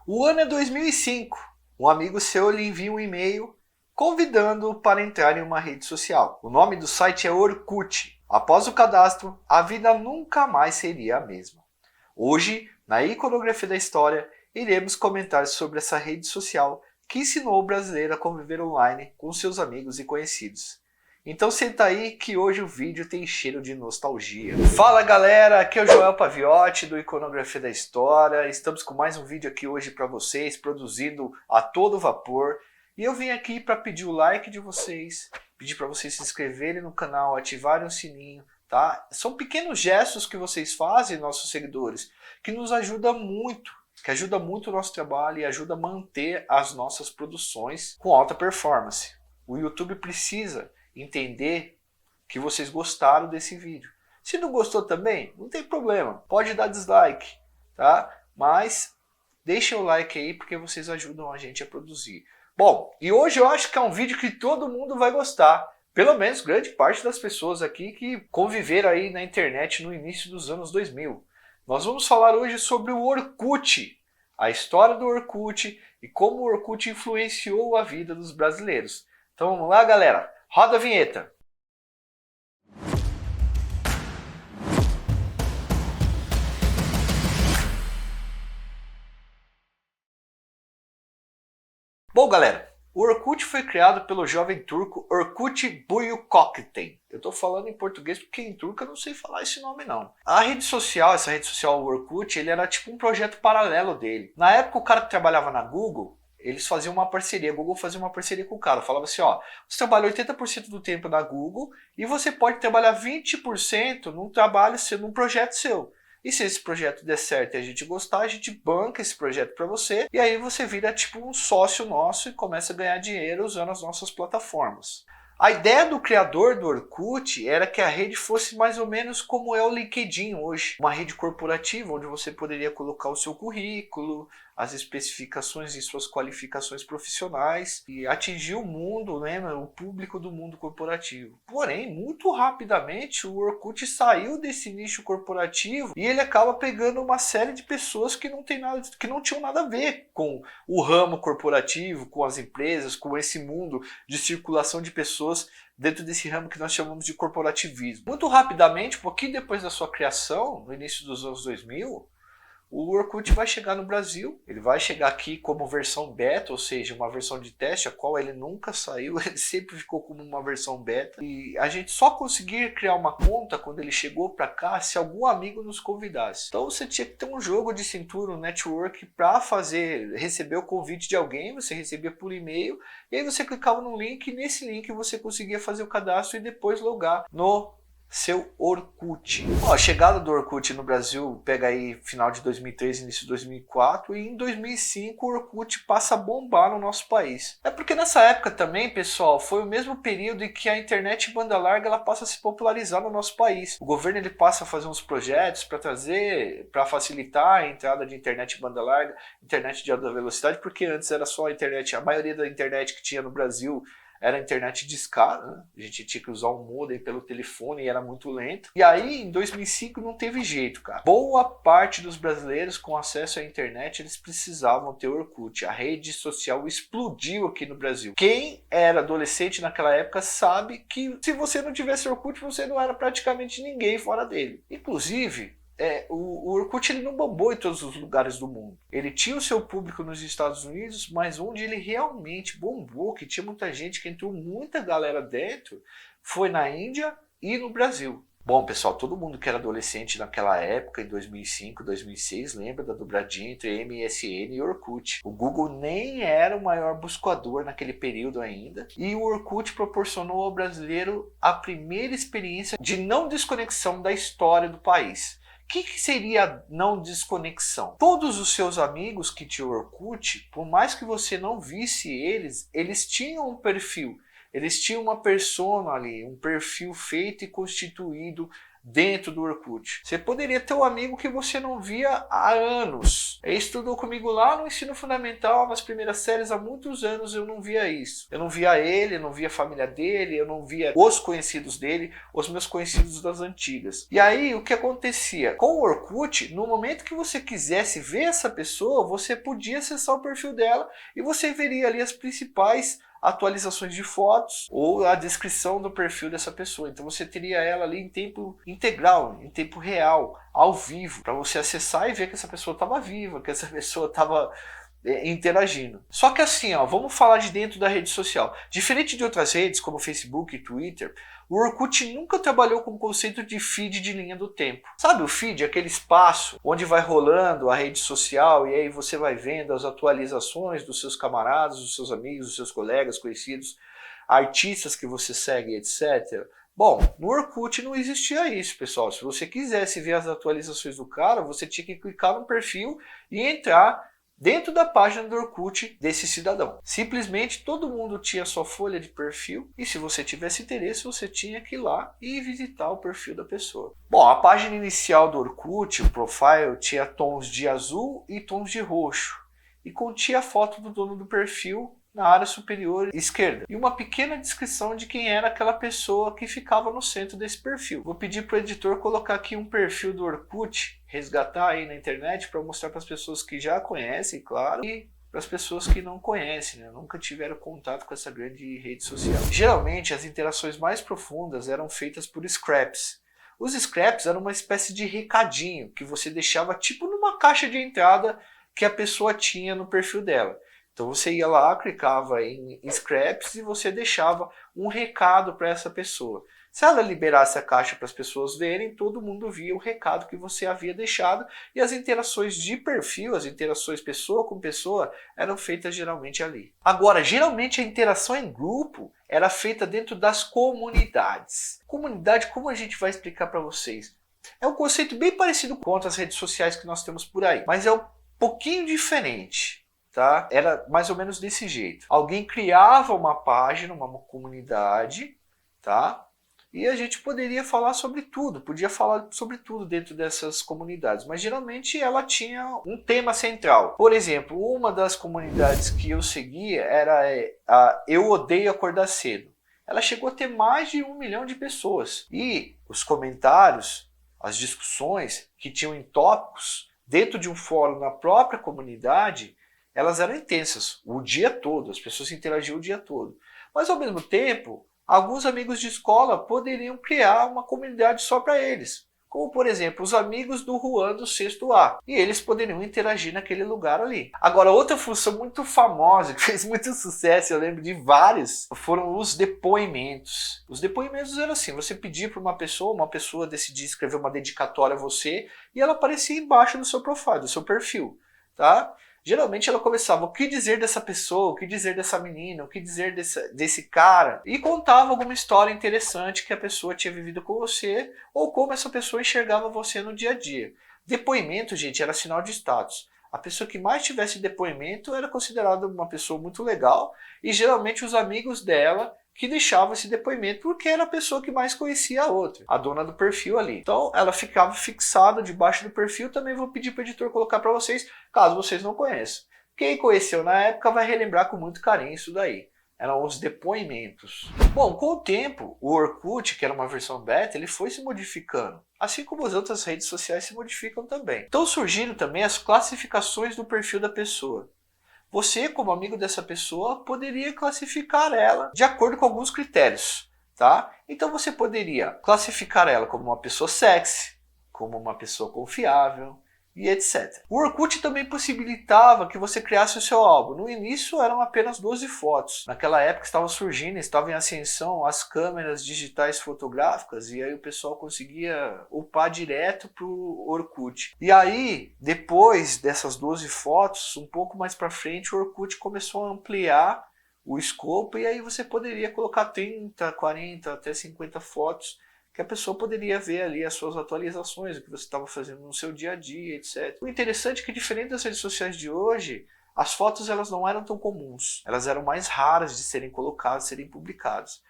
O ano é 2005. Um amigo seu lhe envia um e-mail convidando-o para entrar em uma rede social. O nome do site é Orkut. Após o cadastro, a vida nunca mais seria a mesma. Hoje, na iconografia da história, iremos comentar sobre essa rede social que ensinou o brasileiro a conviver online com seus amigos e conhecidos. Então senta aí que hoje o vídeo tem cheiro de nostalgia. Fala galera, aqui é o Joel Paviotti do Iconografia da História. Estamos com mais um vídeo aqui hoje para vocês, produzido a todo vapor. E eu vim aqui para pedir o like de vocês, pedir para vocês se inscreverem no canal, ativarem o sininho, tá? São pequenos gestos que vocês fazem, nossos seguidores, que nos ajuda muito, que ajuda muito o nosso trabalho e ajuda a manter as nossas produções com alta performance. O YouTube precisa entender que vocês gostaram desse vídeo. Se não gostou também, não tem problema, pode dar dislike, tá? Mas deixem o like aí porque vocês ajudam a gente a produzir. Bom, e hoje eu acho que é um vídeo que todo mundo vai gostar. Pelo menos grande parte das pessoas aqui que conviveram aí na internet no início dos anos 2000. Nós vamos falar hoje sobre o Orkut, a história do Orkut e como o Orkut influenciou a vida dos brasileiros. Então vamos lá, galera. Roda a vinheta! Bom, galera, o Orkut foi criado pelo jovem turco Orkut Buyukokten. Eu estou falando em português porque em turco eu não sei falar esse nome não. A rede social, essa rede social Orkut, ele era tipo um projeto paralelo dele. Na época o cara que trabalhava na Google, eles faziam uma parceria, a Google fazia uma parceria com o cara, falava assim, ó, você trabalha 80% do tempo na Google e você pode trabalhar 20% num trabalho seu, num projeto seu. E se esse projeto der certo e a gente gostar, a gente banca esse projeto para você e aí você vira tipo um sócio nosso e começa a ganhar dinheiro usando as nossas plataformas. A ideia do criador do Orkut era que a rede fosse mais ou menos como é o LinkedIn hoje. Uma rede corporativa onde você poderia colocar o seu currículo, as especificações e suas qualificações profissionais e atingir o mundo, né, o público do mundo corporativo. Porém, muito rapidamente o Orkut saiu desse nicho corporativo e ele acaba pegando uma série de pessoas que não tinham nada a ver com o ramo corporativo, com as empresas, com esse mundo de circulação de pessoas dentro desse ramo que nós chamamos de corporativismo. Muito rapidamente, um pouquinho depois da sua criação, no início dos anos 2000, o Orkut vai chegar no Brasil, ele vai chegar aqui como versão beta, ou seja, uma versão de teste, a qual ele nunca saiu, ele sempre ficou como uma versão beta. E a gente só conseguia criar uma conta quando ele chegou para cá se algum amigo nos convidasse. Então você tinha que ter um jogo de cintura, um network para receber o convite de alguém, você recebia por e-mail, e aí você clicava no link e nesse link você conseguia fazer o cadastro e depois logar no seu Orkut. Bom, a chegada do Orkut no Brasil pega aí final de 2003, início de 2004 e em 2005 o Orkut passa a bombar no nosso país. É porque nessa época também, pessoal, foi o mesmo período em que a internet banda larga ela passa a se popularizar no nosso país. O governo ele passa a fazer uns projetos para facilitar a entrada de internet banda larga, internet de alta velocidade, porque antes era só a internet, a maioria da internet que tinha no Brasil era a internet discada, né? A gente tinha que usar um modem pelo telefone e era muito lento. E aí, em 2005, não teve jeito, cara. Boa parte dos brasileiros com acesso à internet, eles precisavam ter Orkut. A rede social explodiu aqui no Brasil. Quem era adolescente naquela época sabe que se você não tivesse Orkut, você não era praticamente ninguém fora dele. Inclusive, o Orkut ele não bombou em todos os lugares do mundo. Ele tinha o seu público nos Estados Unidos, mas onde ele realmente bombou, que tinha muita gente, que entrou muita galera dentro, foi na Índia e no Brasil. Bom, pessoal, todo mundo que era adolescente naquela época, em 2005, 2006, lembra da dobradinha entre MSN e Orkut. O Google nem era o maior buscador naquele período ainda, e o Orkut proporcionou ao brasileiro a primeira experiência de não desconexão da história do país. O que seria a não desconexão? Todos os seus amigos que tinham Orkut, por mais que você não visse eles, eles tinham um perfil. Eles tinham uma persona ali, um perfil feito e constituído dentro do Orkut. Você poderia ter um amigo que você não via há anos. Ele estudou comigo lá no ensino fundamental, nas primeiras séries, há muitos anos eu não via isso. Eu não via ele, eu não via a família dele, eu não via os conhecidos dele, os meus conhecidos das antigas. E aí o que acontecia? Com o Orkut, no momento que você quisesse ver essa pessoa, você podia acessar o perfil dela e você veria ali as principais atualizações de fotos ou a descrição do perfil dessa pessoa. Então você teria ela ali em tempo integral, em tempo real, ao vivo, para você acessar e ver que essa pessoa estava viva, que essa pessoa estava interagindo. Só que assim, ó, vamos falar de dentro da rede social. Diferente de outras redes como Facebook e Twitter, o Orkut nunca trabalhou com o conceito de feed de linha do tempo. Sabe o feed? Aquele espaço onde vai rolando a rede social e aí você vai vendo as atualizações dos seus camaradas, dos seus amigos, dos seus colegas, conhecidos, artistas que você segue, etc. Bom, no Orkut não existia isso, pessoal. Se você quisesse ver as atualizações do cara, você tinha que clicar no perfil e entrar dentro da página do Orkut desse cidadão. Simplesmente todo mundo tinha sua folha de perfil e se você tivesse interesse você tinha que ir lá e visitar o perfil da pessoa. Bom, a página inicial do Orkut, o profile, tinha tons de azul e tons de roxo e continha a foto do dono do perfil na área superior esquerda e uma pequena descrição de quem era aquela pessoa que ficava no centro desse perfil. Vou pedir para o editor colocar aqui um perfil do Orkut, resgatar aí na internet para mostrar para as pessoas que já conhecem, claro, e para as pessoas que não conhecem, né? Nunca tiveram contato com essa grande rede social. Geralmente as interações mais profundas eram feitas por scraps. Os scraps eram uma espécie de recadinho que você deixava tipo numa caixa de entrada que a pessoa tinha no perfil dela. Então você ia lá, clicava em scraps e você deixava um recado para essa pessoa. Se ela liberasse a caixa para as pessoas verem, todo mundo via o recado que você havia deixado e as interações de perfil, as interações pessoa com pessoa, eram feitas geralmente ali. Agora, geralmente a interação em grupo era feita dentro das comunidades. Comunidade, como a gente vai explicar para vocês? É um conceito bem parecido com outras redes sociais que nós temos por aí, mas é um pouquinho diferente. Tá? Era mais ou menos desse jeito. Alguém criava uma página, uma comunidade, tá? E a gente poderia falar sobre tudo, podia falar sobre tudo dentro dessas comunidades, mas geralmente ela tinha um tema central. Por exemplo, uma das comunidades que eu seguia era a Eu Odeio Acordar Cedo. Ela chegou a ter mais de 1 milhão de pessoas. E os comentários, as discussões que tinham em tópicos dentro de um fórum na própria comunidade, elas eram intensas o dia todo, as pessoas interagiam o dia todo. Mas ao mesmo tempo, alguns amigos de escola poderiam criar uma comunidade só para eles. Como por exemplo, os amigos do Juan do sexto A. E eles poderiam interagir naquele lugar ali. Agora, outra função muito famosa, que fez muito sucesso, eu lembro de vários, foram os depoimentos. Os depoimentos eram assim, você pedia para uma pessoa decidia escrever uma dedicatória a você, e ela aparecia embaixo do seu profile, do seu perfil. Tá? Geralmente ela começava o que dizer dessa pessoa, o que dizer dessa menina, o que dizer desse cara. E contava alguma história interessante que a pessoa tinha vivido com você ou como essa pessoa enxergava você no dia a dia. Depoimento, gente, era sinal de status. A pessoa que mais tivesse depoimento era considerada uma pessoa muito legal e geralmente os amigos dela que deixava esse depoimento porque era a pessoa que mais conhecia a outra, a dona do perfil ali. Então ela ficava fixada debaixo do perfil. Também vou pedir para o editor colocar para vocês, caso vocês não conheçam. Quem conheceu na época vai relembrar com muito carinho isso daí. Eram os depoimentos. Bom, com o tempo, o Orkut, que era uma versão beta, ele foi se modificando. Assim como as outras redes sociais se modificam também. Então surgiram também as classificações do perfil da pessoa. Você, como amigo dessa pessoa, poderia classificar ela de acordo com alguns critérios, tá? Então você poderia classificar ela como uma pessoa sexy, como uma pessoa confiável e etc. O Orkut também possibilitava que você criasse o seu álbum. No início eram apenas 12 fotos. Naquela época estavam surgindo, estavam em ascensão as câmeras digitais fotográficas e aí o pessoal conseguia upar direto para o Orkut. E aí, depois dessas 12 fotos, um pouco mais para frente, o Orkut começou a ampliar o escopo e aí você poderia colocar 30, 40, até 50 fotos que a pessoa poderia ver ali as suas atualizações, o que você estava fazendo no seu dia a dia, etc. O interessante é que, diferente das redes sociais de hoje, as fotos elas não eram tão comuns. Elas eram mais raras de serem colocadas, de serem publicadas.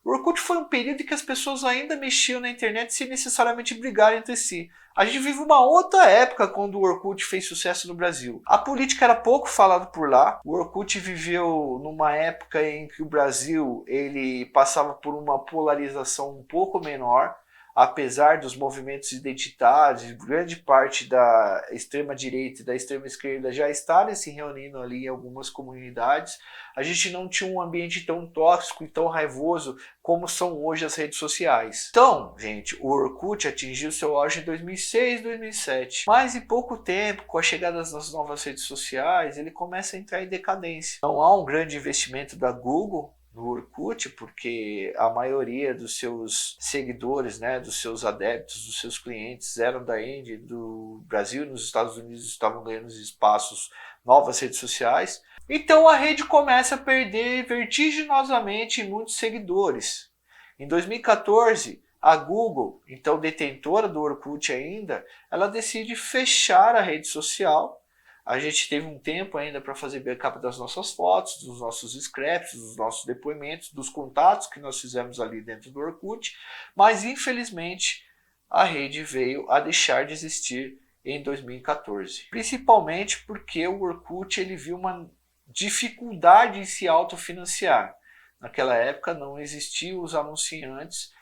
O Orkut foi um período em que as pessoas ainda mexiam na internet sem necessariamente brigar entre si. A gente vive uma outra época quando o Orkut fez sucesso no Brasil. A política era pouco falada por lá. O Orkut viveu numa época em que o Brasil ele passava por uma polarização um pouco menor. Apesar dos movimentos identitários, grande parte da extrema-direita e da extrema-esquerda já estarem se reunindo ali em algumas comunidades, a gente não tinha um ambiente tão tóxico e tão raivoso como são hoje as redes sociais. Então, gente, o Orkut atingiu seu auge em 2006, 2007, mas em pouco tempo, com a chegada das novas redes sociais, ele começa a entrar em decadência. Não há um grande investimento da Google no Orkut, porque a maioria dos seus seguidores, né, dos seus adeptos, dos seus clientes eram da Índia, do Brasil e nos Estados Unidos estavam ganhando espaços, novas redes sociais. Então a rede começa a perder vertiginosamente muitos seguidores. Em 2014, a Google, então detentora do Orkut ainda, ela decide fechar a rede social. A gente teve um tempo ainda para fazer backup das nossas fotos, dos nossos scraps, dos nossos depoimentos, dos contatos que nós fizemos ali dentro do Orkut, mas infelizmente a rede veio a deixar de existir em 2014. Principalmente porque o Orkut ele viu uma dificuldade em se autofinanciar. Naquela época não existiam os anunciantes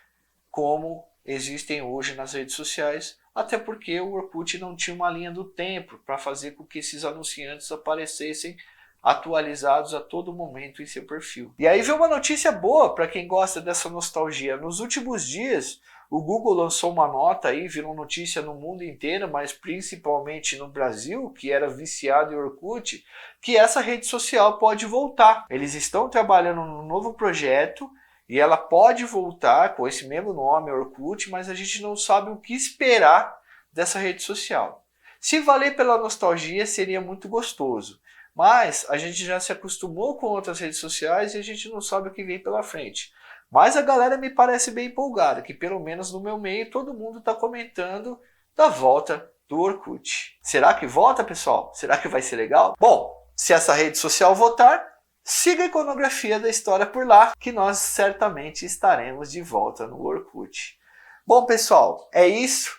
como existem hoje nas redes sociais, até porque o Orkut não tinha uma linha do tempo para fazer com que esses anunciantes aparecessem atualizados a todo momento em seu perfil. E aí veio uma notícia boa para quem gosta dessa nostalgia. Nos últimos dias, o Google lançou uma nota aí, virou notícia no mundo inteiro, mas principalmente no Brasil, que era viciado em Orkut, que essa rede social pode voltar. Eles estão trabalhando num novo projeto e ela pode voltar com esse mesmo nome, Orkut, mas a gente não sabe o que esperar dessa rede social. Se valer pela nostalgia, seria muito gostoso. Mas a gente já se acostumou com outras redes sociais e a gente não sabe o que vem pela frente. Mas a galera me parece bem empolgada, que pelo menos no meu meio todo mundo está comentando da volta do Orkut. Será que volta, pessoal? Será que vai ser legal? Bom, se essa rede social voltar, siga a iconografia da história por lá, que nós certamente estaremos de volta no Orkut. Bom, pessoal, é isso.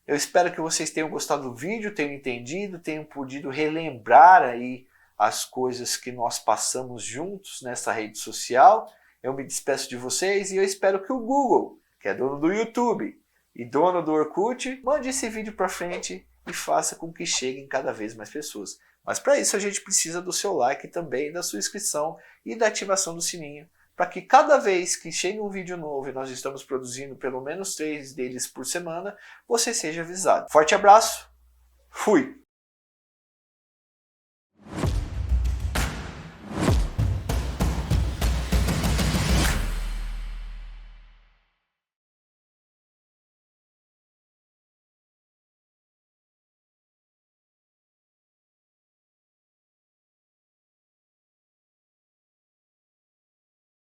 Eu espero que vocês tenham gostado do vídeo, tenham entendido, tenham podido relembrar aí as coisas que nós passamos juntos nessa rede social. Eu me despeço de vocês e eu espero que o Google, que é dono do YouTube e dono do Orkut, mande esse vídeo para frente e faça com que cheguem cada vez mais pessoas. Mas para isso a gente precisa do seu like também, da sua inscrição e da ativação do sininho, para que cada vez que chega um vídeo novo e nós estamos produzindo pelo menos 3 deles por semana, você seja avisado. Forte abraço, fui!